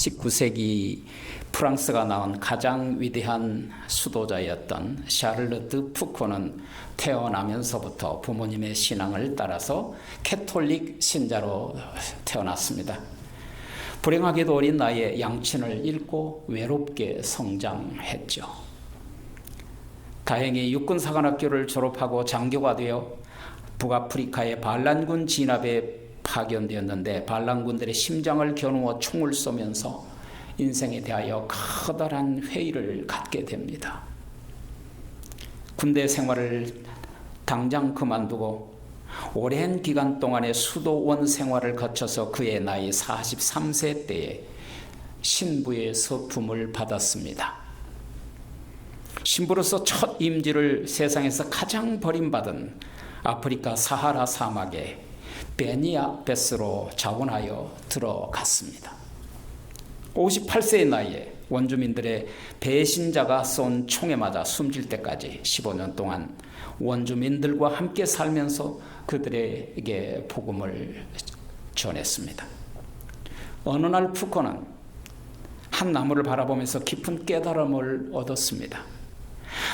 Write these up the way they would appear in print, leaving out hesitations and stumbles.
19세기 프랑스가 낳은 가장 위대한 수도자였던 샤를르 드 푸코는 태어나면서부터 부모님의 신앙을 따라서 캐톨릭 신자로 태어났습니다. 불행하게도 어린 나이에 양친을 잃고 외롭게 성장했죠. 다행히 육군사관학교를 졸업하고 장교가 되어 북아프리카의 반란군 진압에 파견되었는데 반란군들의 심장을 겨누어 총을 쏘면서 인생에 대하여 커다란 회의를 갖게 됩니다. 군대 생활을 당장 그만두고 오랜 기간 동안의 수도원 생활을 거쳐서 그의 나이 43세 때에 신부의 서품을 받았습니다. 신부로서 첫 임지를 세상에서 가장 버림받은 아프리카 사하라 사막에 베니아 베스로 자원하여 들어갔습니다. 58세의 나이에 원주민들의 배신자가 쏜 총에 맞아 숨질 때까지 15년 동안 원주민들과 함께 살면서 그들에게 복음을 전했습니다. 어느 날 푸코는 한 나무를 바라보면서 깊은 깨달음을 얻었습니다.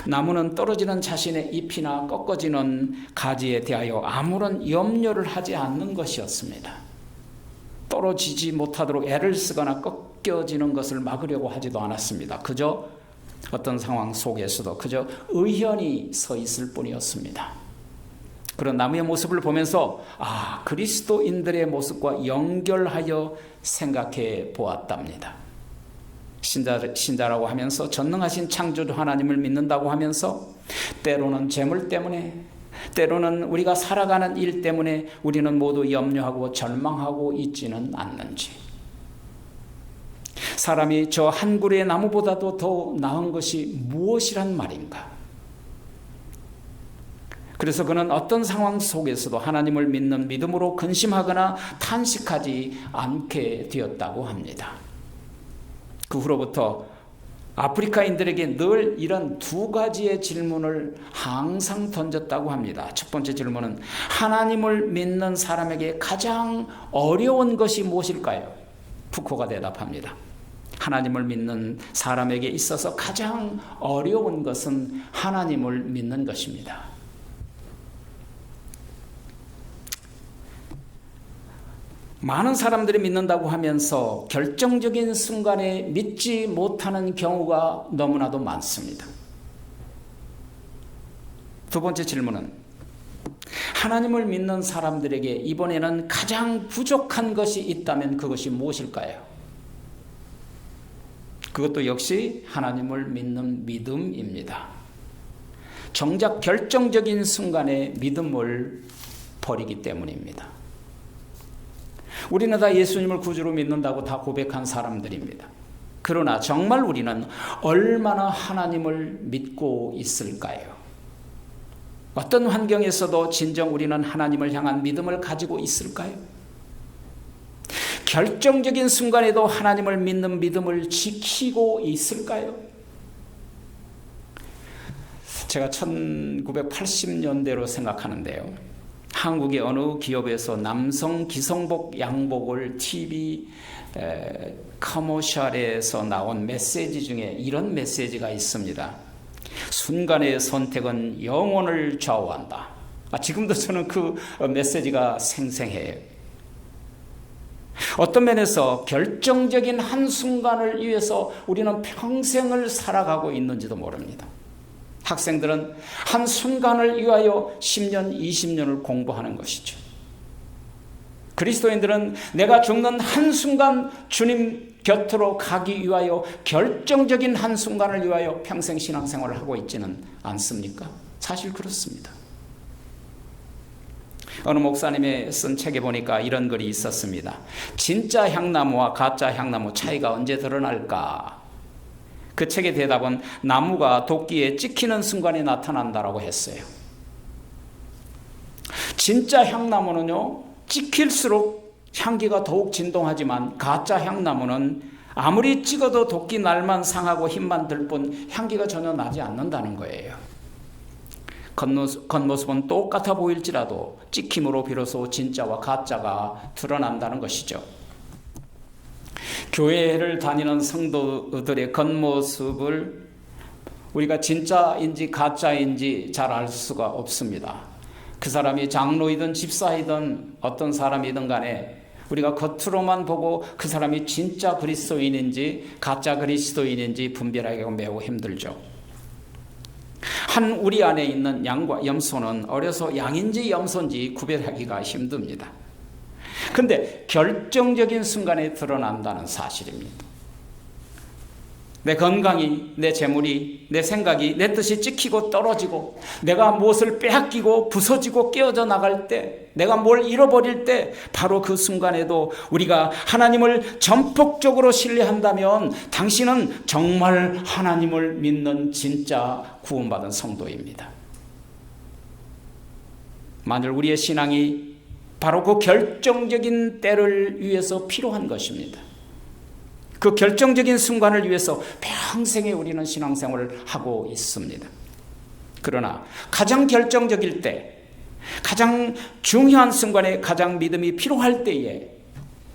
나무는 떨어지는 자신의 잎이나 꺾어지는 가지에 대하여 아무런 염려를 하지 않는 것이었습니다. 떨어지지 못하도록 애를 쓰거나 꺾여지는 것을 막으려고 하지도 않았습니다. 그저 어떤 상황 속에서도 그저 의연히 서 있을 뿐이었습니다. 그런 나무의 모습을 보면서 그리스도인들의 모습과 연결하여 생각해 보았답니다. 신자라고 하면서 전능하신 창조주 하나님을 믿는다고 하면서 때로는 재물 때문에 때로는 우리가 살아가는 일 때문에 우리는 모두 염려하고 절망하고 있지는 않는지, 사람이 저 한 그루의 나무보다도 더 나은 것이 무엇이란 말인가. 그래서 그는 어떤 상황 속에서도 하나님을 믿는 믿음으로 근심하거나 탄식하지 않게 되었다고 합니다. 그 후로부터 아프리카인들에게 늘 이런 두 가지의 질문을 항상 던졌다고 합니다. 첫 번째 질문은 하나님을 믿는 사람에게 가장 어려운 것이 무엇일까요? 푸코가 대답합니다. 하나님을 믿는 사람에게 있어서 가장 어려운 것은 하나님을 믿는 것입니다. 많은 사람들이 믿는다고 하면서 결정적인 순간에 믿지 못하는 경우가 너무나도 많습니다. 두 번째 질문은 하나님을 믿는 사람들에게 이번에는 가장 부족한 것이 있다면 그것이 무엇일까요? 그것도 역시 하나님을 믿는 믿음입니다. 정작 결정적인 순간에 믿음을 버리기 때문입니다. 우리는 다 예수님을 구주로 믿는다고 다 고백한 사람들입니다. 그러나 정말 우리는 얼마나 하나님을 믿고 있을까요? 어떤 환경에서도 진정 우리는 하나님을 향한 믿음을 가지고 있을까요? 결정적인 순간에도 하나님을 믿는 믿음을 지키고 있을까요? 제가 1980년대로 생각하는데요. 한국의 어느 기업에서 남성 기성복 양복을 TV 커머셜에서 나온 메시지 중에 이런 메시지가 있습니다. 순간의 선택은 영혼을 좌우한다. 지금도 저는 그 메시지가 생생해요. 어떤 면에서 결정적인 한순간을 위해서 우리는 평생을 살아가고 있는지도 모릅니다. 학생들은 한순간을 위하여 10년, 20년을 공부하는 것이죠. 그리스도인들은 내가 죽는 한순간 주님 곁으로 가기 위하여 결정적인 한순간을 위하여 평생 신앙생활을 하고 있지는 않습니까? 사실 그렇습니다. 어느 목사님의 쓴 책에 보니까 이런 글이 있었습니다. 진짜 향나무와 가짜 향나무 차이가 언제 드러날까? 그 책의 대답은 나무가 도끼에 찍히는 순간에 나타난다라고 했어요. 진짜 향나무는요, 찍힐수록 향기가 더욱 진동하지만 가짜 향나무는 아무리 찍어도 도끼 날만 상하고 힘만 들 뿐 향기가 전혀 나지 않는다는 거예요. 겉모습은 똑같아 보일지라도 찍힘으로 비로소 진짜와 가짜가 드러난다는 것이죠. 교회를 다니는 성도들의 겉모습을 우리가 진짜인지 가짜인지 잘 알 수가 없습니다. 그 사람이 장로이든 집사이든 어떤 사람이든 간에 우리가 겉으로만 보고 그 사람이 진짜 그리스도인인지 가짜 그리스도인인지 분별하기가 매우 힘들죠. 한 우리 안에 있는 양과 염소는 어려서 양인지 염소인지 구별하기가 힘듭니다. 근데 결정적인 순간에 드러난다는 사실입니다. 내 건강이, 내 재물이, 내 생각이, 내 뜻이 찍히고 떨어지고, 내가 무엇을 빼앗기고 부서지고 깨어져 나갈 때, 내가 뭘 잃어버릴 때, 바로 그 순간에도 우리가 하나님을 전폭적으로 신뢰한다면 당신은 정말 하나님을 믿는 진짜 구원받은 성도입니다. 만일 우리의 신앙이 바로 그 결정적인 때를 위해서 필요한 것입니다. 그 결정적인 순간을 위해서 평생에 우리는 신앙생활을 하고 있습니다. 그러나 가장 결정적일 때, 가장 중요한 순간에 가장 믿음이 필요할 때에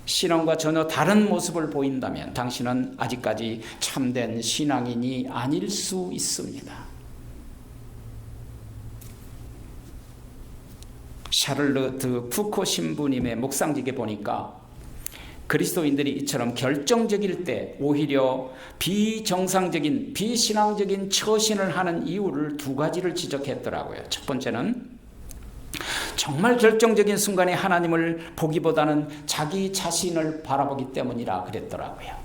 신앙과 전혀 다른 모습을 보인다면 당신은 아직까지 참된 신앙인이 아닐 수 있습니다. 샤를르 드 푸코 신부님의 묵상집에 보니까 그리스도인들이 이처럼 결정적일 때 오히려 비정상적인 비신앙적인 처신을 하는 이유를 두 가지를 지적했더라고요. 첫 번째는 정말 결정적인 순간에 하나님을 보기보다는 자기 자신을 바라보기 때문이라 그랬더라고요.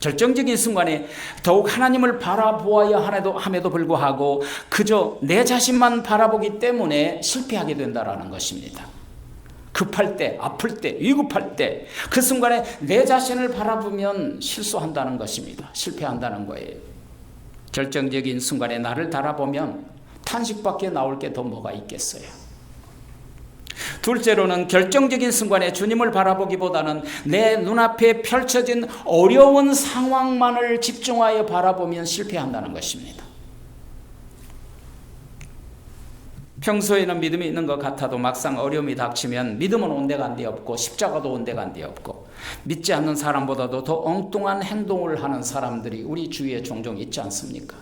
결정적인 순간에 더욱 하나님을 바라보아야 함에도 불구하고 그저 내 자신만 바라보기 때문에 실패하게 된다는 것입니다. 급할 때, 아플 때, 위급할 때 그 순간에 내 자신을 바라보면 실수한다는 것입니다. 실패한다는 거예요. 결정적인 순간에 나를 바라보면 탄식밖에 나올 게 더 뭐가 있겠어요. 둘째로는 결정적인 순간에 주님을 바라보기보다는 내 눈앞에 펼쳐진 어려운 상황만을 집중하여 바라보면 실패한다는 것입니다. 평소에는 믿음이 있는 것 같아도 막상 어려움이 닥치면 믿음은 온데간데 없고 십자가도 온데간데 없고 믿지 않는 사람보다도 더 엉뚱한 행동을 하는 사람들이 우리 주위에 종종 있지 않습니까?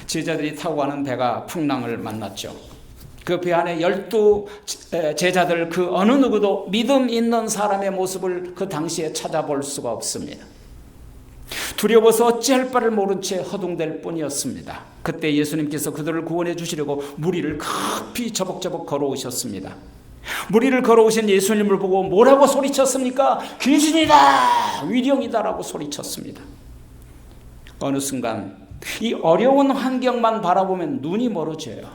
제자들이 타고 가는 배가 풍랑을 만났죠. 그 배 안에 12 제자들 그 어느 누구도 믿음 있는 사람의 모습을 그 당시에 찾아볼 수가 없습니다. 두려워서 어찌할 바를 모른 채 허둥댈 뿐이었습니다. 그때 예수님께서 그들을 구원해 주시려고 물 위를 급히 저벅저벅 걸어오셨습니다. 물 위를 걸어오신 예수님을 보고 뭐라고 소리쳤습니까? 귀신이다! 위령이다라고 소리쳤습니다. 어느 순간 이 어려운 환경만 바라보면 눈이 멀어져요.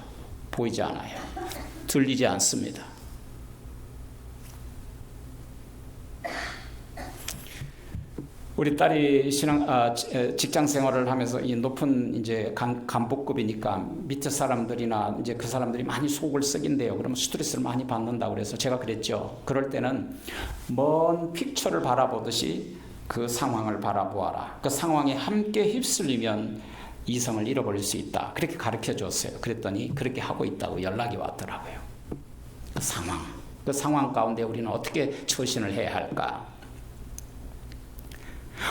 보이지 않아요. 들리지 않습니다. 우리 딸이 직장 생활을 하면서 이 높은 이제 간부급이니까 밑에 사람들이나 이제 그 사람들이 많이 속을 썩인대요. 그러면 스트레스를 많이 받는다고 그래서 제가 그랬죠. 그럴 때는 먼 픽처를 바라보듯이 그 상황을 바라보아라. 그 상황에 함께 휩쓸리면 이성을 잃어버릴 수 있다. 그렇게 가르쳐 줬어요. 그랬더니 그렇게 하고 있다고 연락이 왔더라고요. 그 상황 가운데 우리는 어떻게 처신을 해야 할까?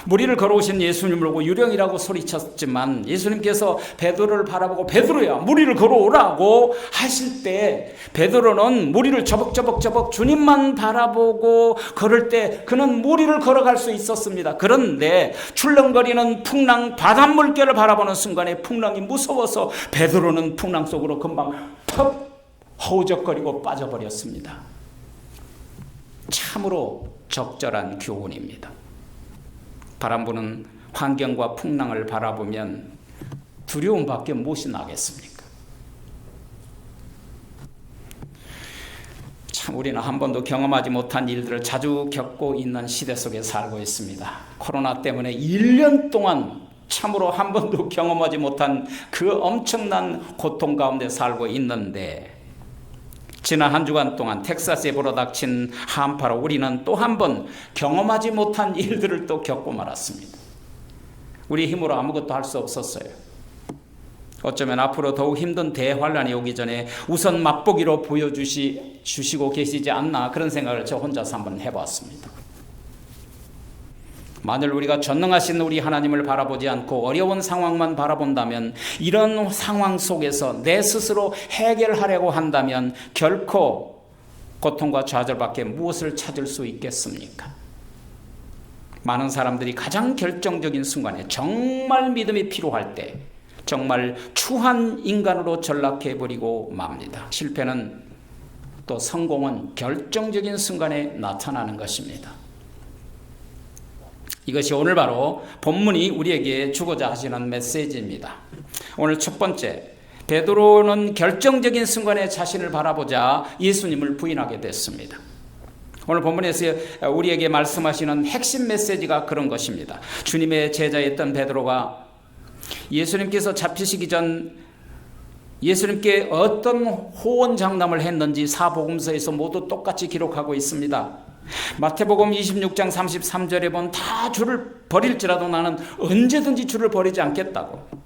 물 위를 걸어오신 예수님을 보고 유령이라고 소리쳤지만 예수님께서 베드로를 바라보고 베드로야 물 위를 걸어오라고 하실 때 베드로는 물 위를 저벅저벅 주님만 바라보고 걸을 때 그는 물 위를 걸어갈 수 있었습니다. 그런데 출렁거리는 풍랑 바닷물결을 바라보는 순간에 풍랑이 무서워서 베드로는 풍랑 속으로 금방 퍽 허우적거리고 빠져버렸습니다. 참으로 적절한 교훈입니다. 바람 부는 환경과 풍랑을 바라보면 두려움밖에 무엇이 나겠습니까? 참 우리는 한 번도 경험하지 못한 일들을 자주 겪고 있는 시대 속에 살고 있습니다. 코로나 때문에 1년 동안 참으로 한 번도 경험하지 못한 그 엄청난 고통 가운데 살고 있는데 지난 한 주간 동안 텍사스에 불어닥친 한파로 우리는 또 한 번 경험하지 못한 일들을 또 겪고 말았습니다. 우리 힘으로 아무것도 할 수 없었어요. 어쩌면 앞으로 더욱 힘든 대환란이 오기 전에 우선 맛보기로 보여주시고 계시지 않나, 그런 생각을 저 혼자서 한번 해봤습니다. 만일 우리가 전능하신 우리 하나님을 바라보지 않고 어려운 상황만 바라본다면, 이런 상황 속에서 내 스스로 해결하려고 한다면 결코 고통과 좌절밖에 무엇을 찾을 수 있겠습니까? 많은 사람들이 가장 결정적인 순간에, 정말 믿음이 필요할 때 정말 추한 인간으로 전락해버리고 맙니다. 실패는, 또 성공은 결정적인 순간에 나타나는 것입니다. 이것이 오늘 바로 본문이 우리에게 주고자 하시는 메시지입니다. 오늘 첫 번째, 베드로는 결정적인 순간에 자신을 바라보자 예수님을 부인하게 됐습니다. 오늘 본문에서 우리에게 말씀하시는 핵심 메시지가 그런 것입니다. 주님의 제자였던 베드로가 예수님께서 잡히시기 전 예수님께 어떤 호언장담을 했는지 사복음서에서 모두 똑같이 기록하고 있습니다. 마태복음 26장 33절에 보면 다 주를 버릴지라도 나는 언제든지 주를 버리지 않겠다고.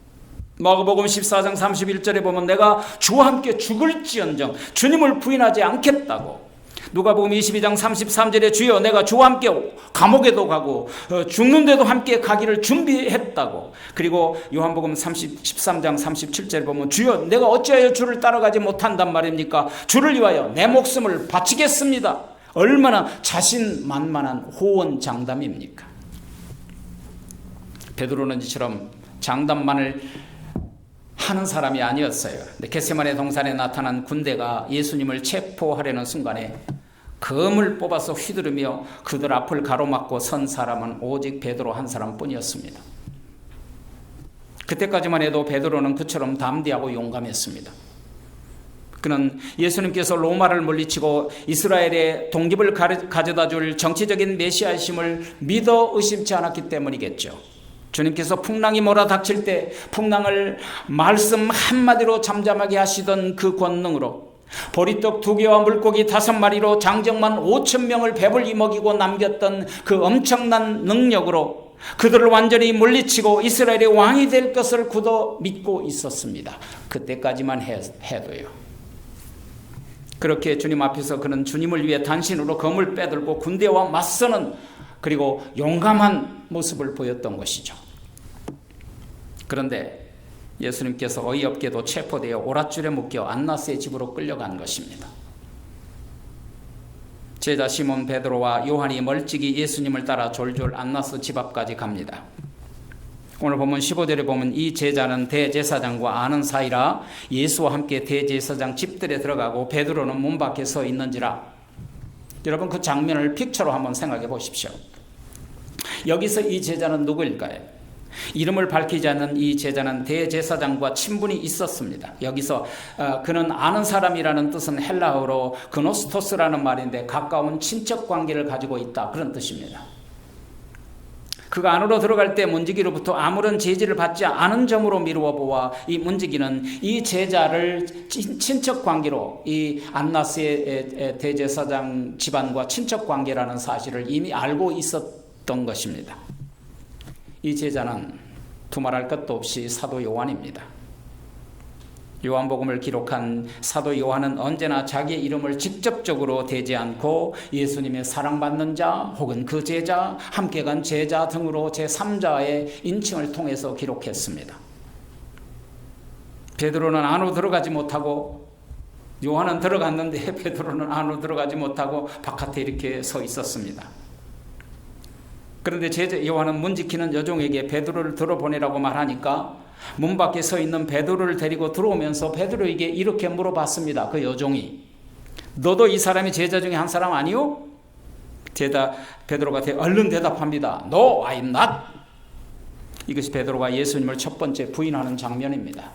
마가복음 14장 31절에 보면 내가 주와 함께 죽을지언정 주님을 부인하지 않겠다고. 누가복음 22장 33절에 주여 내가 주와 함께 감옥에도 가고 죽는데도 함께 가기를 준비했다고. 그리고 요한복음 13장 37절에 보면 주여 내가 어찌하여 주를 따라가지 못한단 말입니까? 주를 위하여 내 목숨을 바치겠습니다. 얼마나 자신만만한 호언장담입니까? 베드로는 이처럼 장담만을 하는 사람이 아니었어요. 근데 겟세마네 동산에 나타난 군대가 예수님을 체포하려는 순간에 검을 뽑아서 휘두르며 그들 앞을 가로막고 선 사람은 오직 베드로 한 사람뿐이었습니다. 그때까지만 해도 베드로는 그처럼 담대하고 용감했습니다. 그는 예수님께서 로마를 물리치고 이스라엘의 독립을 가져다 줄 정치적인 메시아이심을 믿어 의심치 않았기 때문이겠죠. 주님께서 풍랑이 몰아닥칠 때 풍랑을 말씀 한마디로 잠잠하게 하시던 그 권능으로, 보리떡 2개와 물고기 5마리로 장정만 5,000명을 배불리 먹이고 남겼던 그 엄청난 능력으로 그들을 완전히 물리치고 이스라엘의 왕이 될 것을 굳어 믿고 있었습니다. 그때까지만 해도요. 그렇게 주님 앞에서 그는 주님을 위해 단신으로 검을 빼들고 군대와 맞서는, 그리고 용감한 모습을 보였던 것이죠. 그런데 예수님께서 어이없게도 체포되어 오랏줄에 묶여 안나스의 집으로 끌려간 것입니다. 제자 시몬 베드로와 요한이 멀찍이 예수님을 따라 졸졸 안나스 집 앞까지 갑니다. 오늘 보면 15절에 보면 이 제자는 대제사장과 아는 사이라 예수와 함께 대제사장 집들에 들어가고 베드로는 문 밖에 서 있는지라. 여러분 그 장면을 픽처로 한번 생각해 보십시오. 여기서 이 제자는 누구일까요? 이름을 밝히지 않는 이 제자는 대제사장과 친분이 있었습니다. 여기서 그는 아는 사람이라는 뜻은 헬라어로 그노스토스라는 말인데 가까운 친척 관계를 가지고 있다, 그런 뜻입니다. 그가 안으로 들어갈 때 문지기로부터 아무런 제지를 받지 않은 점으로 미루어 보아 이 문지기는 이 제자를 친척 관계로, 이 안나스의 대제사장 집안과 친척 관계라는 사실을 이미 알고 있었던 것입니다. 이 제자는 두말할 것도 없이 사도 요한입니다. 요한복음을 기록한 사도 요한은 언제나 자기의 이름을 직접적으로 대지 않고 예수님의 사랑받는 자 혹은 그 제자, 함께 간 제자 등으로 제3자의 인칭을 통해서 기록했습니다. 베드로는 안으로 들어가지 못하고, 요한은 들어갔는데 베드로는 안으로 들어가지 못하고 바깥에 이렇게 서 있었습니다. 그런데 제자 요한은 문 지키는 여종에게 베드로를 들어보내라고 말하니까 문 밖에 서 있는 베드로를 데리고 들어오면서 베드로에게 이렇게 물어봤습니다. 그 여종이, 너도 이 사람이 제자 중에 한 사람 아니오? 베드로가 얼른 대답합니다. No, I'm not. 이것이 베드로가 예수님을 첫 번째 부인하는 장면입니다.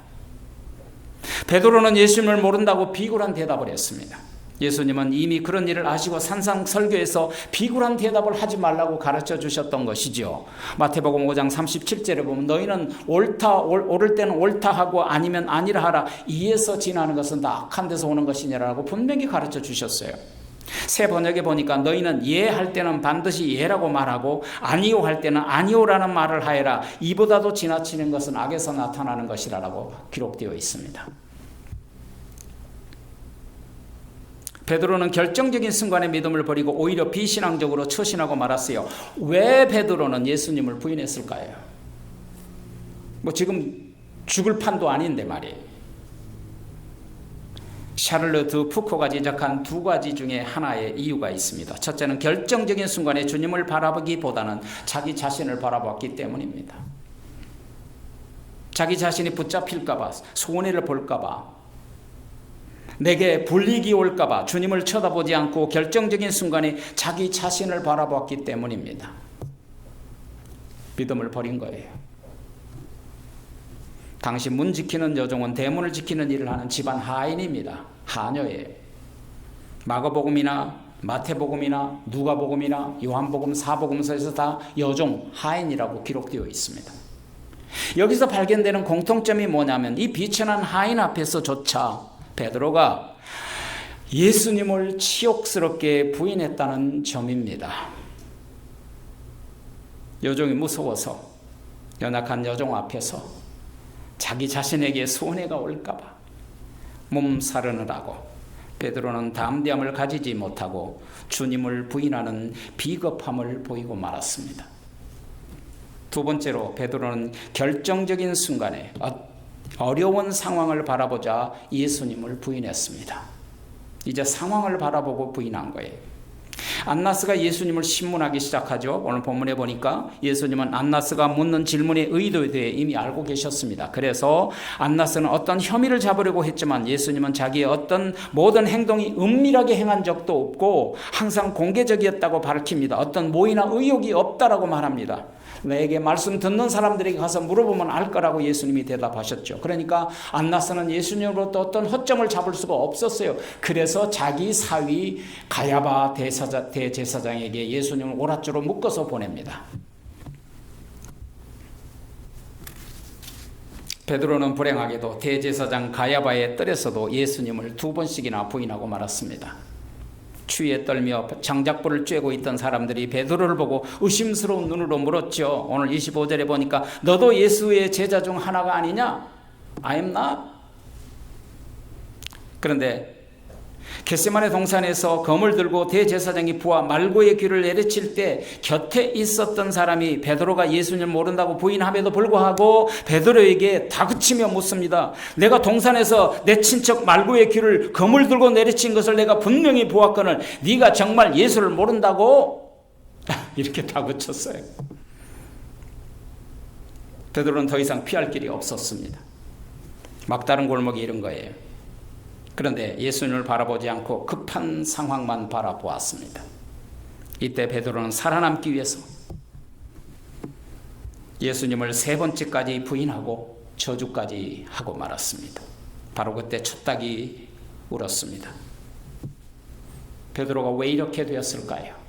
베드로는 예수님을 모른다고 비굴한 대답을 했습니다. 예수님은 이미 그런 일을 아시고 산상설교에서 비굴한 대답을 하지 말라고 가르쳐 주셨던 것이죠. 마태복음 5장 37절에 보면 너희는 옳을 때는 옳다 하고 아니면 아니라 하라. 이에서 지나는 것은 다 악한 데서 오는 것이냐라고 분명히 가르쳐 주셨어요. 새 번역에 보니까 너희는 예 할 때는 반드시 예라고 말하고 아니요 할 때는 아니요라는 말을 하여라. 이보다도 지나치는 것은 악에서 나타나는 것이라고 기록되어 있습니다. 베드로는 결정적인 순간에 믿음을 버리고 오히려 비신앙적으로 처신하고 말았어요. 왜 베드로는 예수님을 부인했을까요? 지금 죽을 판도 아닌데 말이에요. 샤를르 드 푸코가 지적한 두 가지 중에 하나의 이유가 있습니다. 첫째는 결정적인 순간에 주님을 바라보기보다는 자기 자신을 바라봤기 때문입니다. 자기 자신이 붙잡힐까봐, 손해를 볼까봐, 내게 불이익이 올까봐 주님을 쳐다보지 않고 결정적인 순간에 자기 자신을 바라봤기 때문입니다. 믿음을 버린 거예요. 당시 문 지키는 여종은 대문을 지키는 일을 하는 집안 하인입니다. 하녀예요. 마가복음이나 마태복음이나 누가복음이나 요한복음, 사복음서에서 다 여종, 하인이라고 기록되어 있습니다. 여기서 발견되는 공통점이 뭐냐면 이 비천한 하인 앞에서조차 베드로가 예수님을 치욕스럽게 부인했다는 점입니다. 여종이 무서워서 연약한 여종 앞에서 자기 자신에게 손해가 올까봐 몸살을 하고 베드로는 담대함을 가지지 못하고 주님을 부인하는 비겁함을 보이고 말았습니다. 두 번째로 베드로는 결정적인 순간에 어려운 상황을 바라보자 예수님을 부인했습니다. 이제 상황을 바라보고 부인한 거예요. 안나스가 예수님을 신문하기 시작하죠. 오늘 본문에 보니까 예수님은 안나스가 묻는 질문의 의도에 대해 이미 알고 계셨습니다. 그래서 안나스는 어떤 혐의를 잡으려고 했지만 예수님은 자기의 어떤 모든 행동이 은밀하게 행한 적도 없고 항상 공개적이었다고 밝힙니다. 어떤 모의나 의혹이 없다라고 말합니다. 내게 말씀 듣는 사람들에게 가서 물어보면 알 거라고 예수님이 대답하셨죠. 그러니까 안나스는 예수님으로부터 어떤 허점을 잡을 수가 없었어요. 그래서 자기 사위 가야바 대제사장에게 예수님을 오랏줄로 묶어서 보냅니다. 베드로는 불행하게도 대제사장 가야바의 뜰에서도 예수님을 2번씩이나 부인하고 말았습니다. 추위에 떨며 장작불을 쬐고 있던 사람들이 베드로를 보고 의심스러운 눈으로 물었죠. 오늘 25절에 보니까 너도 예수의 제자 중 하나가 아니냐? I am not. 그런데 겟세마네 동산에서 검을 들고 대제사장이 부하 말고의 귀를 내리칠 때 곁에 있었던 사람이 베드로가 예수님을 모른다고 부인함에도 불구하고 베드로에게 다그치며 묻습니다. 내가 동산에서 내 친척 말고의 귀를 검을 들고 내리친 것을 내가 분명히 보았거늘 네가 정말 예수를 모른다고? 이렇게 다그쳤어요. 베드로는 더 이상 피할 길이 없었습니다. 막다른 골목이 이런 거예요. 그런데 예수님을 바라보지 않고 급한 상황만 바라보았습니다. 이때 베드로는 살아남기 위해서 예수님을 3번째까지 부인하고 저주까지 하고 말았습니다. 바로 그때 첫 닭이 울었습니다. 베드로가 왜 이렇게 되었을까요?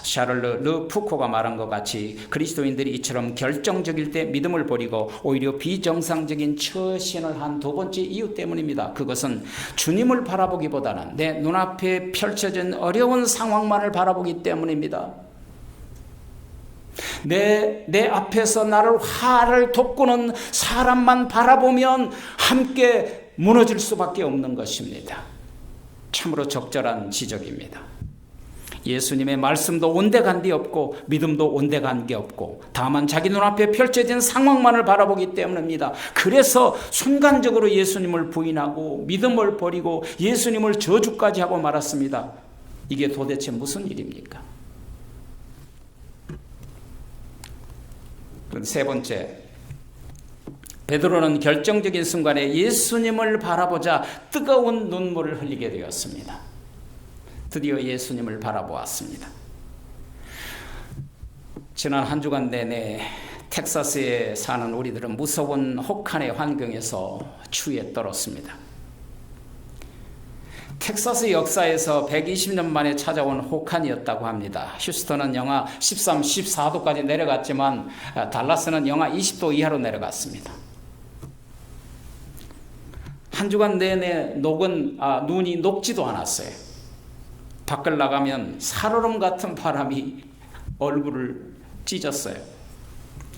샤를르 르 푸코가 말한 것 같이 그리스도인들이 이처럼 결정적일 때 믿음을 버리고 오히려 비정상적인 처신을 한 2번째 이유 때문입니다. 그것은 주님을 바라보기보다는 내 눈앞에 펼쳐진 어려운 상황만을 바라보기 때문입니다. 내 앞에서 나를 화를 돋구는 사람만 바라보면 함께 무너질 수밖에 없는 것입니다. 참으로 적절한 지적입니다. 예수님의 말씀도 온데간데 없고 믿음도 온데간데 없고 다만 자기 눈앞에 펼쳐진 상황만을 바라보기 때문입니다. 그래서 순간적으로 예수님을 부인하고 믿음을 버리고 예수님을 저주까지 하고 말았습니다. 이게 도대체 무슨 일입니까? 그런데 3번째, 베드로는 결정적인 순간에 예수님을 바라보자 뜨거운 눈물을 흘리게 되었습니다. 드디어 예수님을 바라보았습니다. 지난 한 주간 내내 텍사스에 사는 우리들은 무서운 혹한의 환경에서 추위에 떨었습니다. 텍사스 역사에서 120년 만에 찾아온 혹한이었다고 합니다. 휴스턴은 영하 13, 14도까지 내려갔지만 달라스는 영하 20도 이하로 내려갔습니다. 한 주간 내내 눈이 녹지도 않았어요. 밖을 나가면 살얼음 같은 바람이 얼굴을 찢었어요.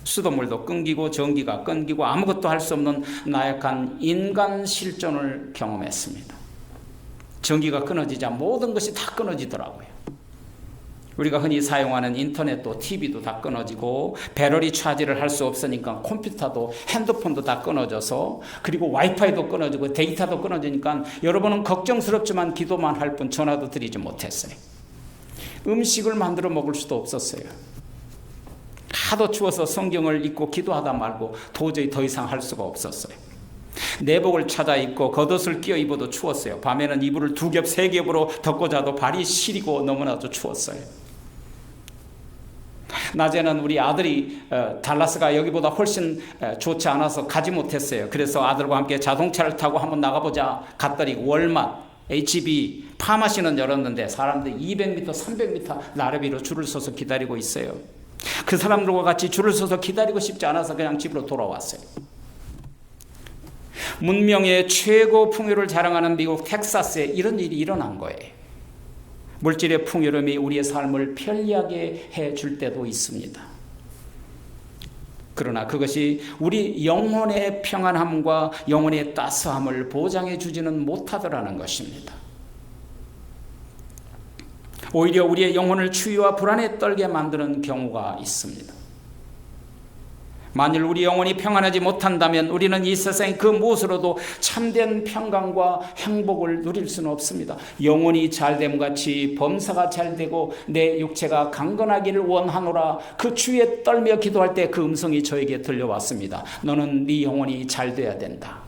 수돗물도 끊기고 전기가 끊기고 아무것도 할 수 없는 나약한 인간 실존을 경험했습니다. 전기가 끊어지자 모든 것이 다 끊어지더라고요. 우리가 흔히 사용하는 인터넷도 TV도 다 끊어지고 배터리 차지를 할 수 없으니까 컴퓨터도 핸드폰도 다 끊어져서 그리고 와이파이도 끊어지고 데이터도 끊어지니까 여러분은 걱정스럽지만 기도만 할 뿐 전화도 드리지 못했어요. 음식을 만들어 먹을 수도 없었어요. 하도 추워서 성경을 읽고 기도하다 말고 도저히 더 이상 할 수가 없었어요. 내복을 찾아 입고 겉옷을 끼어 입어도 추웠어요. 밤에는 이불을 2겹 3겹으로 덮고 자도 발이 시리고 너무나도 추웠어요. 낮에는 우리 아들이 달라스가 여기보다 훨씬 좋지 않아서 가지 못했어요. 그래서 아들과 함께 자동차를 타고 한번 나가보자 갔더니 월맛, HB, 파마시는 열었는데 사람들이 200m, 300m 나르비로 줄을 서서 기다리고 있어요. 그 사람들과 같이 줄을 서서 기다리고 싶지 않아서 그냥 집으로 돌아왔어요. 문명의 최고 풍요를 자랑하는 미국 텍사스에 이런 일이 일어난 거예요. 물질의 풍요로움이 우리의 삶을 편리하게 해줄 때도 있습니다. 그러나 그것이 우리 영혼의 평안함과 영혼의 따스함을 보장해 주지는 못하더라는 것입니다. 오히려 우리의 영혼을 추위와 불안에 떨게 만드는 경우가 있습니다. 만일 우리 영혼이 평안하지 못한다면 우리는 이 세상의 그 무엇으로도 참된 평강과 행복을 누릴 수는 없습니다. 영혼이 잘됨 같이 범사가 잘되고 내 육체가 강건하기를 원하노라. 그 추위에 떨며 기도할 때 그 음성이 저에게 들려왔습니다. 너는 네 영혼이 잘돼야 된다.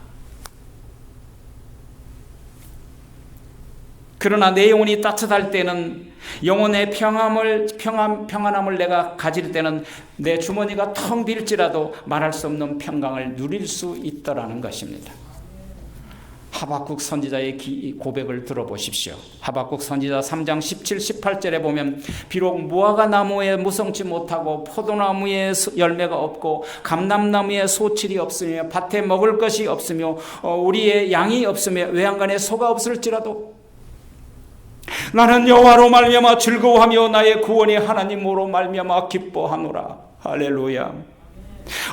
그러나 내 영혼이 따뜻할 때는 영혼의 평안함을 내가 가질 때는 내 주머니가 텅 빌지라도 말할 수 없는 평강을 누릴 수 있다라는 것입니다. 하박국 선지자의 고백을 들어보십시오. 하박국 선지자 3장 17, 18절에 보면 비록 무화과 나무에 무성치 못하고 포도나무에 열매가 없고 감람나무에 소칠이 없으며 밭에 먹을 것이 없으며 우리의 양이 없으며 외양간에 소가 없을지라도 나는 여호와로 말미암아 즐거워하며 나의 구원의 하나님으로 말미암아 기뻐하노라. 할렐루야.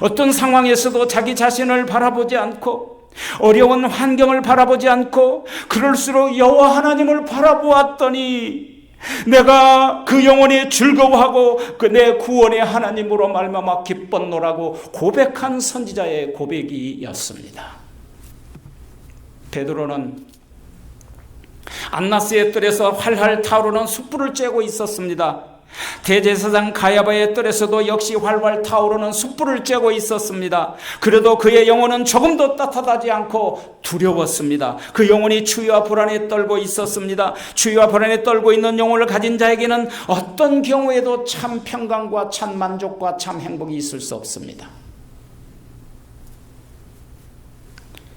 어떤 상황에서도 자기 자신을 바라보지 않고 어려운 환경을 바라보지 않고 그럴수록 여호와 하나님을 바라보았더니 내가 그 영혼이 즐거워하고 그 내 구원의 하나님으로 말미암아 기뻤노라고 고백한 선지자의 고백이었습니다. 베드로는 안나스의 뜰에서 활활 타오르는 숯불을 쬐고 있었습니다. 대제사장 가야바의 뜰에서도 역시 활활 타오르는 숯불을 쬐고 있었습니다. 그래도 그의 영혼은 조금도 따뜻하지 않고 두려웠습니다. 그 영혼이 추위와 불안에 떨고 있었습니다. 추위와 불안에 떨고 있는 영혼을 가진 자에게는 어떤 경우에도 참 평강과 참 만족과 참 행복이 있을 수 없습니다.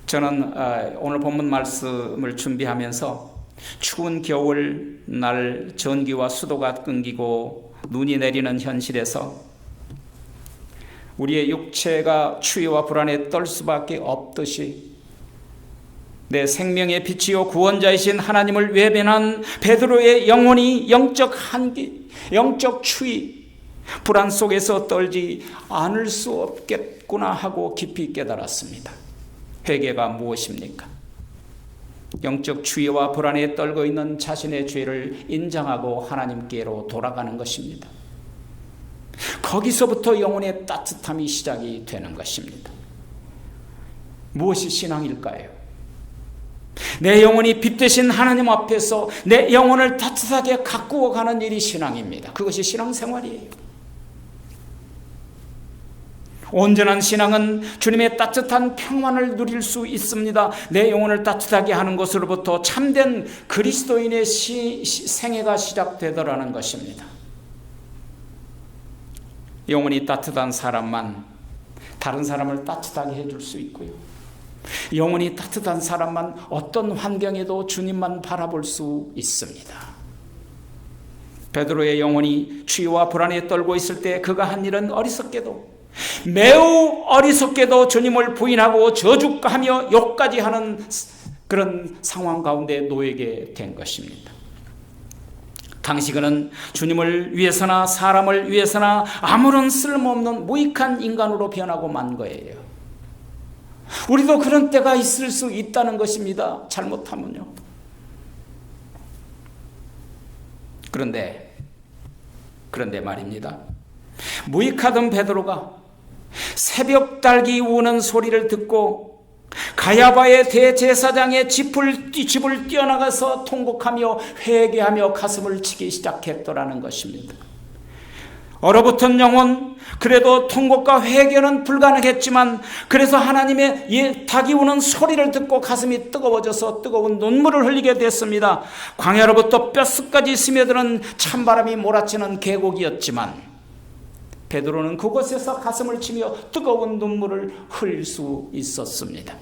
저는 오늘 본문 말씀을 준비하면서 추운 겨울 날 전기와 수도가 끊기고 눈이 내리는 현실에서 우리의 육체가 추위와 불안에 떨 수밖에 없듯이 내 생명의 빛이요 구원자이신 하나님을 외면한 베드로의 영혼이 영적 한기, 영적 추위, 불안 속에서 떨지 않을 수 없겠구나 하고 깊이 깨달았습니다. 회개가 무엇입니까? 영적 추위와 불안에 떨고 있는 자신의 죄를 인정하고 하나님께로 돌아가는 것입니다. 거기서부터 영혼의 따뜻함이 시작이 되는 것입니다. 무엇이 신앙일까요? 내 영혼이 빛 되신 하나님 앞에서 내 영혼을 따뜻하게 가꾸어 가는 일이 신앙입니다. 그것이 신앙생활이에요. 온전한 신앙은 주님의 따뜻한 평안을 누릴 수 있습니다. 내 영혼을 따뜻하게 하는 것으로부터 참된 그리스도인의 생애가 시작되더라는 것입니다. 영혼이 따뜻한 사람만 다른 사람을 따뜻하게 해줄 수 있고요. 영혼이 따뜻한 사람만 어떤 환경에도 주님만 바라볼 수 있습니다. 베드로의 영혼이 추위와 불안에 떨고 있을 때 그가 한 일은 어리석게도 매우 어리석게도 주님을 부인하고 저주하며 욕까지 하는 그런 상황 가운데 놓이게 된 것입니다. 당시 그는 주님을 위해서나 사람을 위해서나 아무런 쓸모없는 무익한 인간으로 변하고 만 거예요. 우리도 그런 때가 있을 수 있다는 것입니다. 잘못하면요. 그런데 말입니다. 무익하던 베드로가 새벽 달기 우는 소리를 듣고 가야바의 대제사장의 집을 뛰어나가서 통곡하며 회개하며 가슴을 치기 시작했더라는 것입니다. 얼어붙은 영혼, 그래도 통곡과 회개는 불가능했지만 그래서 하나님의 닭이 우는 소리를 듣고 가슴이 뜨거워져서 뜨거운 눈물을 흘리게 됐습니다. 광야로부터 뼛속까지 스며드는 찬바람이 몰아치는 계곡이었지만 베드로는 그곳에서 가슴을 치며 뜨거운 눈물을 흘릴 수 있었습니다.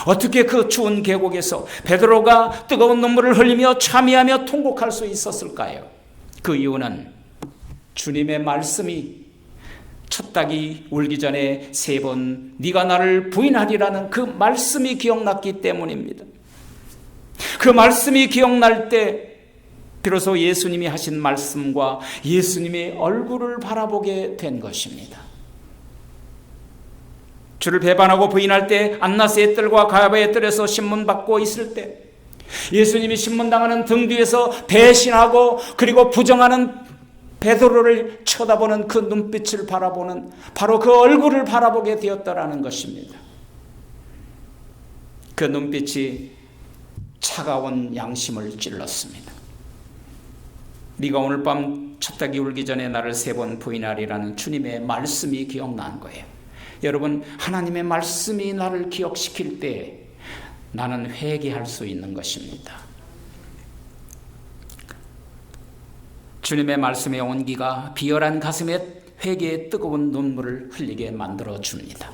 어떻게 그 추운 계곡에서 베드로가 뜨거운 눈물을 흘리며 참회하며 통곡할 수 있었을까요? 그 이유는 주님의 말씀이 첫 닭이 울기 전에 3번 네가 나를 부인하리라는 그 말씀이 기억났기 때문입니다. 그 말씀이 기억날 때 비로소 예수님이 하신 말씀과 예수님의 얼굴을 바라보게 된 것입니다. 주를 배반하고 부인할 때 안나스의 뜰과 가야바의 뜰에서 신문받고 있을 때 예수님이 신문당하는 등 뒤에서 배신하고 그리고 부정하는 베드로를 쳐다보는 그 눈빛을 바라보는 바로 그 얼굴을 바라보게 되었다라는 것입니다. 그 눈빛이 차가운 양심을 찔렀습니다. 네가 오늘 밤 첫 닭이 울기 전에 나를 3번 부인하리라는 주님의 말씀이 기억난 거예요. 여러분, 하나님의 말씀이 나를 기억시킬 때 나는 회개할 수 있는 것입니다. 주님의 말씀의 온기가 비열한 가슴에 회개의 뜨거운 눈물을 흘리게 만들어 줍니다.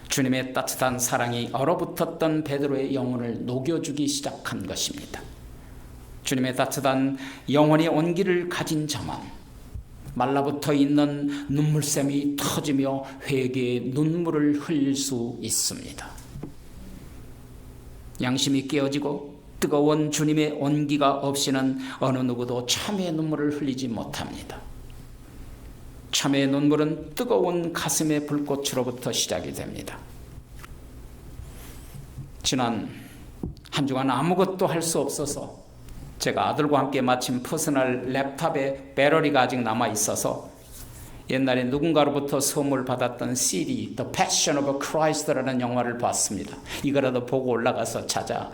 주님의 따뜻한 사랑이 얼어붙었던 베드로의 영혼을 녹여주기 시작한 것입니다. 주님의 따뜻한 영혼의 온기를 가진 자만 말라붙어 있는 눈물샘이 터지며 회개의 눈물을 흘릴 수 있습니다. 양심이 깨어지고 뜨거운 주님의 온기가 없이는 어느 누구도 참회의 눈물을 흘리지 못합니다. 참회의 눈물은 뜨거운 가슴의 불꽃으로부터 시작이 됩니다. 지난 한 주간 아무것도 할 수 없어서 제가 아들과 함께 마침 퍼스널 랩탑에 배터리가 아직 남아 있어서 옛날에 누군가로부터 선물 받았던 CD The Passion of Christ라는 영화를 봤습니다. 이거라도 보고 올라가서 찾아.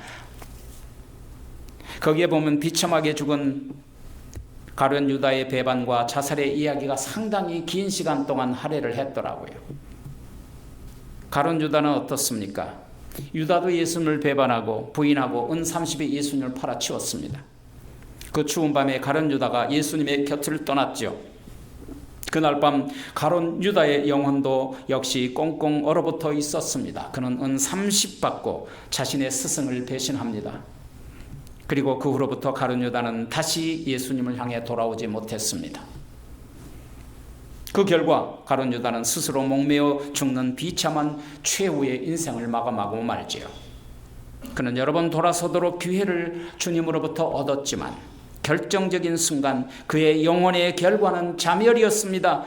거기에 보면 비참하게 죽은 가룟 유다의 배반과 자살의 이야기가 상당히 긴 시간 동안 할애를 했더라고요. 가룟 유다는 어떻습니까? 유다도 예수님을 배반하고 부인하고 은 30에 예수님을 팔아치웠습니다. 그 추운 밤에 가룟 유다가 예수님의 곁을 떠났죠. 그날 밤 가룟 유다의 영혼도 역시 꽁꽁 얼어붙어 있었습니다. 그는 은 30 받고 자신의 스승을 배신합니다. 그리고 그 후로부터 가룟 유다는 다시 예수님을 향해 돌아오지 못했습니다. 그 결과 가룟 유다는 스스로 목매어 죽는 비참한 최후의 인생을 마감하고 말지요. 그는 여러 번 돌아서도록 기회를 주님으로부터 얻었지만 결정적인 순간 그의 영혼의 결과는 자멸이었습니다.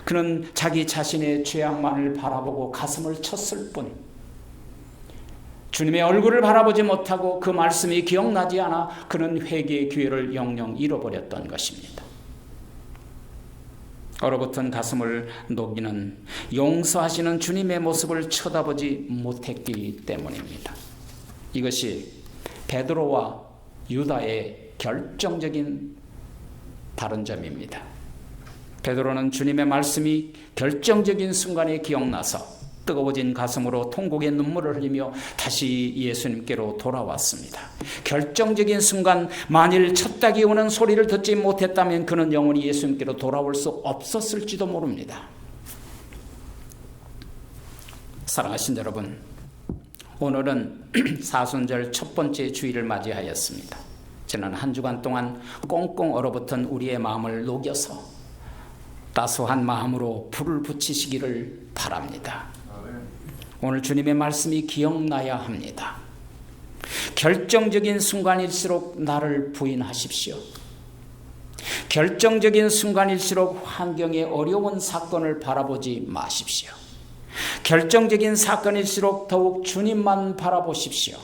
그는 자기 자신의 죄악만을 바라보고 가슴을 쳤을 뿐 주님의 얼굴을 바라보지 못하고 그 말씀이 기억나지 않아 그는 회개의 기회를 영영 잃어버렸던 것입니다. 얼어붙은 가슴을 녹이는 용서하시는 주님의 모습을 쳐다보지 못했기 때문입니다. 이것이 베드로와 유다의 결정적인 다른 점입니다. 베드로는 주님의 말씀이 결정적인 순간에 기억나서 뜨거워진 가슴으로 통곡의 눈물을 흘리며 다시 예수님께로 돌아왔습니다. 결정적인 순간 만일 첫 닭이 우는 소리를 듣지 못했다면 그는 영원히 예수님께로 돌아올 수 없었을지도 모릅니다. 사랑하신 여러분, 오늘은 사순절 첫 번째 주일을 맞이하였습니다. 지난 한 주간 동안 꽁꽁 얼어붙은 우리의 마음을 녹여서 따스한 마음으로 불을 붙이시기를 바랍니다. 오늘 주님의 말씀이 기억나야 합니다. 결정적인 순간일수록 나를 부인하십시오. 결정적인 순간일수록 환경의 어려운 사건을 바라보지 마십시오. 결정적인 사건일수록 더욱 주님만 바라보십시오.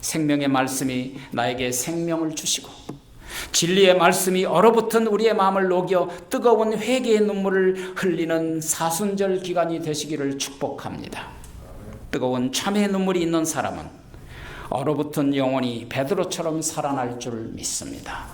생명의 말씀이 나에게 생명을 주시고 진리의 말씀이 얼어붙은 우리의 마음을 녹여 뜨거운 회개의 눈물을 흘리는 사순절 기간이 되시기를 축복합니다. 뜨거운 참회의 눈물이 있는 사람은 얼어붙은 영혼이 베드로처럼 살아날 줄 믿습니다.